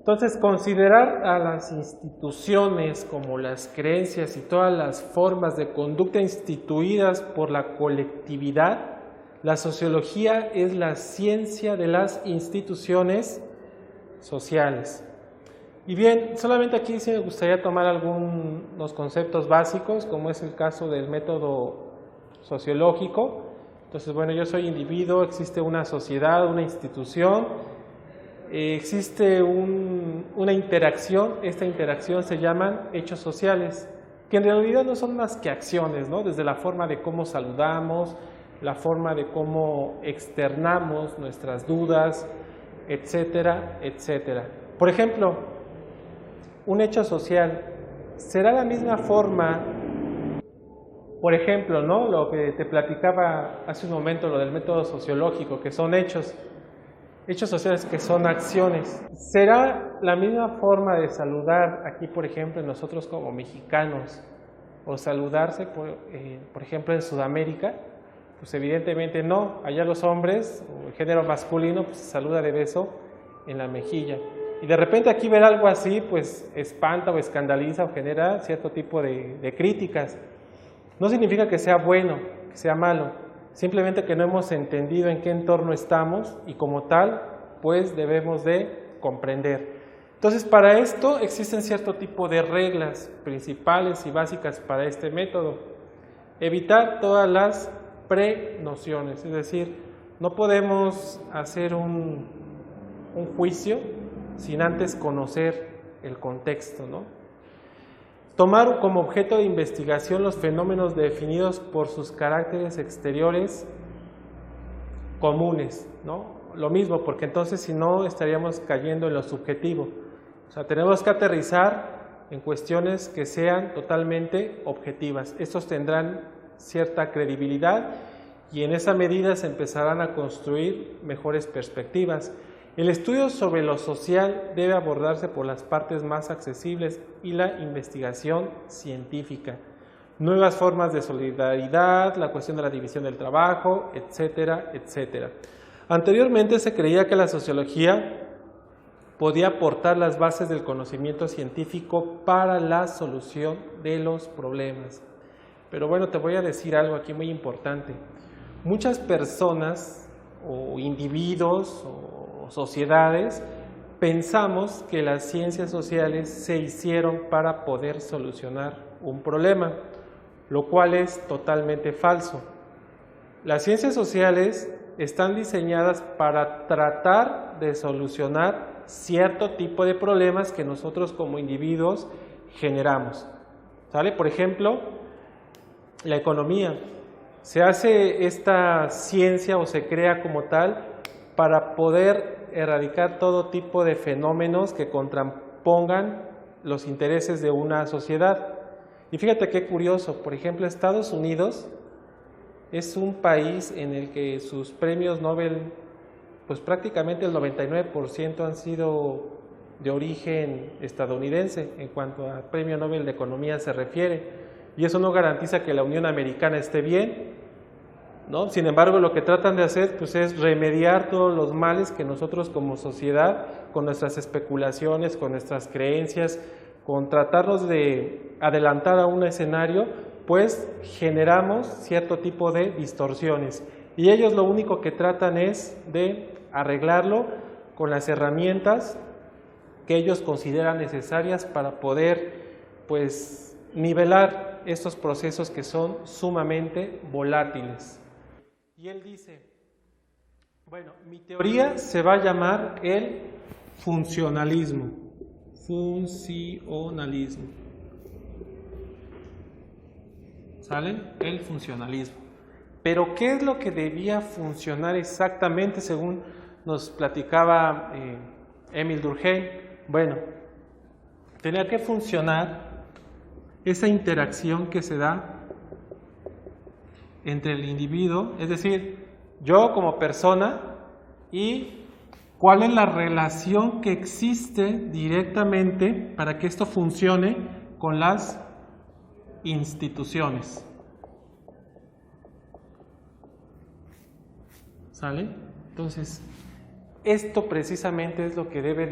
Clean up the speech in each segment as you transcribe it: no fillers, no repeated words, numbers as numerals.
Entonces, considerar a las instituciones como las creencias y todas las formas de conducta instituidas por la colectividad, la sociología es la ciencia de las instituciones sociales. Y bien, solamente aquí sí me gustaría tomar algunos conceptos básicos, como es el caso del método sociológico. Entonces, bueno, yo soy individuo, existe una sociedad, una institución, existe una interacción, esta interacción se llaman hechos sociales, que en realidad no son más que acciones, ¿no? Desde la forma de cómo saludamos, la forma de cómo externamos nuestras dudas, etcétera, etcétera. Por ejemplo, un hecho social será la misma forma, por ejemplo, ¿no? Lo que te platicaba hace un momento, lo del método sociológico, que son hechos sociales que son acciones. ¿Será la misma forma de saludar aquí, por ejemplo, nosotros como mexicanos, o saludarse, por ejemplo, en Sudamérica? Pues evidentemente no. Allá los hombres, o el género masculino, pues se saluda de beso en la mejilla. Y de repente aquí ver algo así, pues espanta o escandaliza o genera cierto tipo de críticas. No significa que sea bueno, que sea malo, simplemente que no hemos entendido en qué entorno estamos y como tal, pues debemos de comprender. Entonces, para esto existen cierto tipo de reglas principales y básicas para este método. Evitar todas las prenociones, es decir, no podemos hacer un juicio sin antes conocer el contexto, ¿no? Tomar como objeto de investigación los fenómenos definidos por sus caracteres exteriores comunes, ¿no? Lo mismo, porque entonces si no estaríamos cayendo en lo subjetivo. O sea, tenemos que aterrizar en cuestiones que sean totalmente objetivas. Estos tendrán cierta credibilidad y en esa medida se empezarán a construir mejores perspectivas. El estudio sobre lo social debe abordarse por las partes más accesibles y la investigación científica. Nuevas formas de solidaridad, la cuestión de la división del trabajo, etcétera, etcétera. Anteriormente se creía que la sociología podía aportar las bases del conocimiento científico para la solución de los problemas. Pero bueno, te voy a decir algo aquí muy importante. Muchas personas o individuos o sociedades pensamos que las ciencias sociales se hicieron para poder solucionar un problema, lo cual es totalmente falso. Las ciencias sociales están diseñadas para tratar de solucionar cierto tipo de problemas que nosotros como individuos generamos. ¿Sale? Por ejemplo, la economía. Se hace esta ciencia o se crea como tal para poder erradicar todo tipo de fenómenos que contrapongan los intereses de una sociedad. Y fíjate qué curioso, por ejemplo, Estados Unidos es un país en el que sus premios Nobel, pues prácticamente el 99% han sido de origen estadounidense en cuanto al premio Nobel de Economía se refiere. Y eso no garantiza que la Unión Americana esté bien, ¿no? Sin embargo, lo que tratan de hacer pues, es remediar todos los males que nosotros como sociedad, con nuestras especulaciones, con nuestras creencias, con tratarnos de adelantar a un escenario, pues generamos cierto tipo de distorsiones. Y ellos lo único que tratan es de arreglarlo con las herramientas que ellos consideran necesarias para poder pues nivelar estos procesos que son sumamente volátiles. Y él dice, bueno, mi teoría se va a llamar el funcionalismo. Funcionalismo. ¿Sale? El funcionalismo. Pero ¿qué es lo que debía funcionar exactamente según nos platicaba Émile Durkheim? Bueno, tenía que funcionar esa interacción que se da entre el individuo, es decir, yo como persona y cuál es la relación que existe directamente para que esto funcione con las instituciones. ¿Sale? Entonces, esto precisamente es lo que debe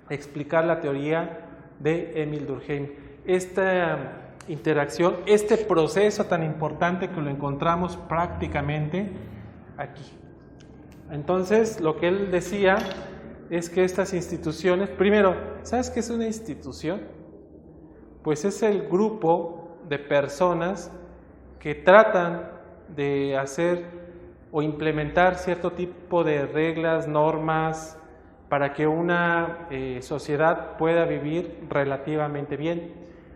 explicar la teoría de Émile Durkheim. Esta interacción, este proceso tan importante que lo encontramos prácticamente aquí. Entonces, lo que él decía es que estas instituciones, primero, ¿sabes qué es una institución? Pues es el grupo de personas que tratan de hacer o implementar cierto tipo de reglas, normas, para que una sociedad pueda vivir relativamente bien.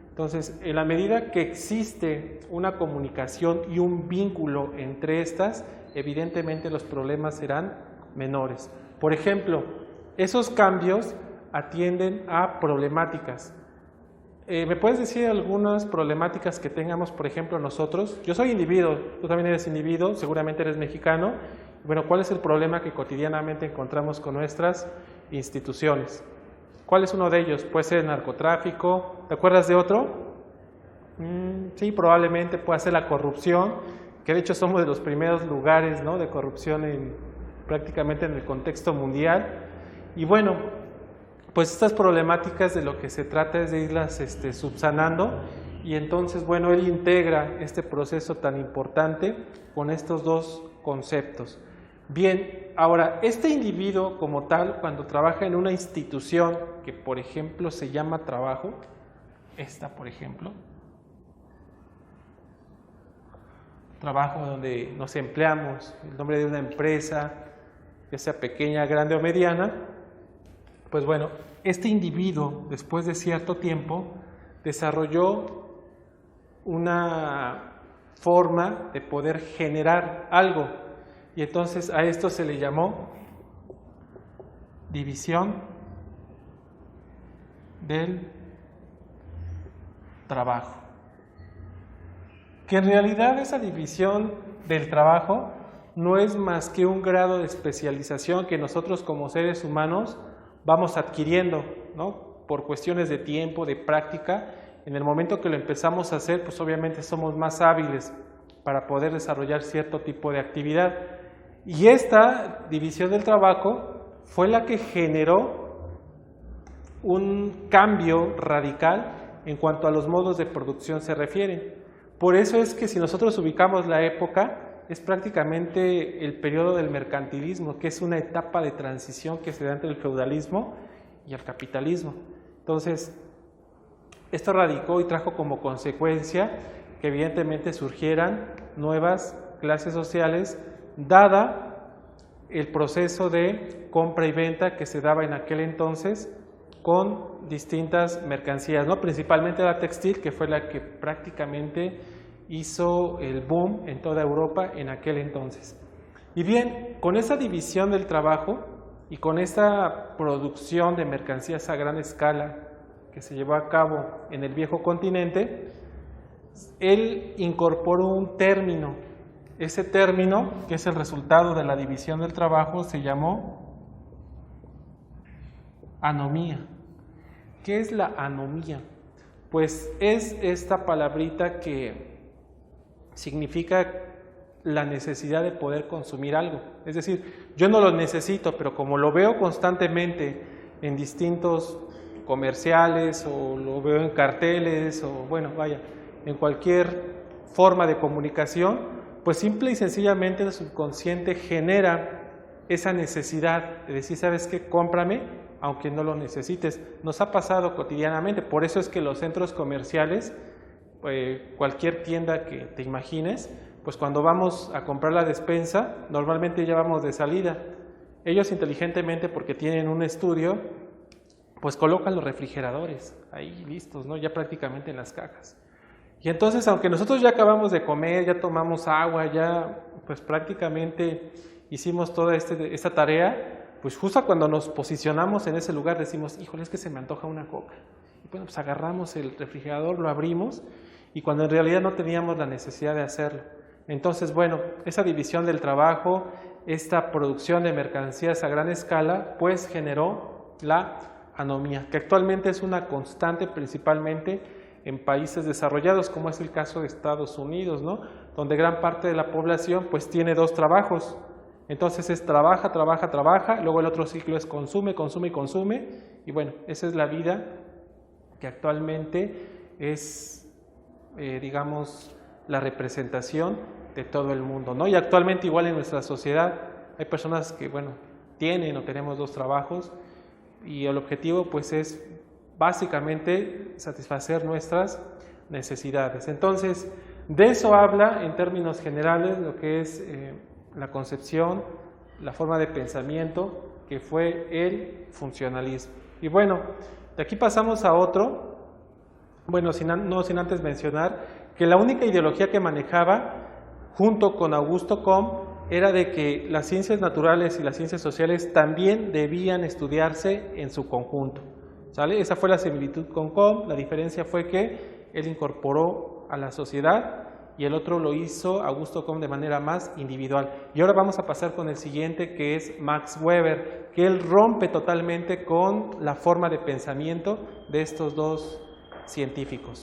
Entonces, en la medida que existe una comunicación y un vínculo entre estas, evidentemente los problemas serán menores. Por ejemplo, esos cambios atienden a problemáticas. ¿Me puedes decir algunas problemáticas que tengamos, por ejemplo, nosotros? Yo soy individuo, tú también eres individuo, seguramente eres mexicano. Bueno, ¿cuál es el problema que cotidianamente encontramos con nuestras instituciones? ¿Cuál es uno de ellos? Puede ser el narcotráfico. ¿Te acuerdas de otro? Sí, probablemente puede ser la corrupción, que de hecho somos de los primeros lugares, ¿no?, de corrupción prácticamente en el contexto mundial. Y bueno, pues estas problemáticas de lo que se trata es de irlas subsanando, y entonces, bueno, él integra este proceso tan importante con estos dos conceptos. Bien, ahora, este individuo como tal, cuando trabaja en una institución que, por ejemplo, se llama trabajo, esta, por ejemplo, trabajo donde nos empleamos, el nombre de una empresa, ya sea pequeña, grande o mediana, pues bueno, este individuo, después de cierto tiempo, desarrolló una forma de poder generar algo, y entonces a esto se le llamó división del trabajo. Que en realidad esa división del trabajo no es más que un grado de especialización que nosotros como seres humanos vamos adquiriendo, ¿no?, por cuestiones de tiempo, de práctica. En el momento que lo empezamos a hacer, pues obviamente somos más hábiles para poder desarrollar cierto tipo de actividad. Y esta división del trabajo fue la que generó un cambio radical en cuanto a los modos de producción se refieren. Por eso es que si nosotros ubicamos la época, es prácticamente el periodo del mercantilismo, que es una etapa de transición que se da entre el feudalismo y el capitalismo. Entonces, esto radicó y trajo como consecuencia que evidentemente surgieran nuevas clases sociales, dada el proceso de compra y venta que se daba en aquel entonces con distintas mercancías, ¿no?, principalmente la textil, que fue la que prácticamente hizo el boom en toda Europa en aquel entonces. Y bien, con esa división del trabajo y con esa producción de mercancías a gran escala que se llevó a cabo en el viejo continente, él incorporó un término. Ese término, que es el resultado de la división del trabajo, se llamó anomía. ¿Qué es la anomía? Pues es esta palabrita que significa la necesidad de poder consumir algo. Es decir, yo no lo necesito, pero como lo veo constantemente en distintos comerciales o lo veo en carteles o bueno, vaya, en cualquier forma de comunicación, pues simple y sencillamente el subconsciente genera esa necesidad de decir, ¿sabes qué? Cómprame, aunque no lo necesites. Nos ha pasado cotidianamente, por eso es que los centros comerciales, cualquier tienda que te imagines, pues cuando vamos a comprar la despensa, normalmente ya vamos de salida. Ellos inteligentemente, porque tienen un estudio, pues colocan los refrigeradores ahí listos, ¿no?, ya prácticamente en las cajas. Y entonces, aunque nosotros ya acabamos de comer, ya tomamos agua, ya pues prácticamente hicimos toda esta tarea, pues justo cuando nos posicionamos en ese lugar decimos, híjole, es que se me antoja una coca. Y bueno, pues agarramos el refrigerador, lo abrimos, y cuando en realidad no teníamos la necesidad de hacerlo. Entonces, bueno, esa división del trabajo, esta producción de mercancías a gran escala, pues generó la anomía, que actualmente es una constante principalmente en países desarrollados, como es el caso de Estados Unidos, ¿no?, donde gran parte de la población pues tiene dos trabajos. Entonces es trabaja, trabaja, trabaja, luego el otro ciclo es consume, consume y consume, y bueno, esa es la vida que actualmente es, digamos, la representación de todo el mundo, ¿no? Y actualmente igual en nuestra sociedad hay personas que, bueno, tienen o tenemos 2 trabajos y el objetivo pues es básicamente satisfacer nuestras necesidades. Entonces, de eso habla en términos generales lo que es la concepción, la forma de pensamiento que fue el funcionalismo. Y bueno, de aquí pasamos a otro, bueno, no sin antes mencionar que la única ideología que manejaba junto con Augusto Comte era de que las ciencias naturales y las ciencias sociales también debían estudiarse en su conjunto, ¿sale? Esa fue la similitud con Comte, la diferencia fue que él incorporó a la sociedad y el otro lo hizo Augusto Comte de manera más individual. Y ahora vamos a pasar con el siguiente, que es Max Weber, que él rompe totalmente con la forma de pensamiento de estos 2 científicos.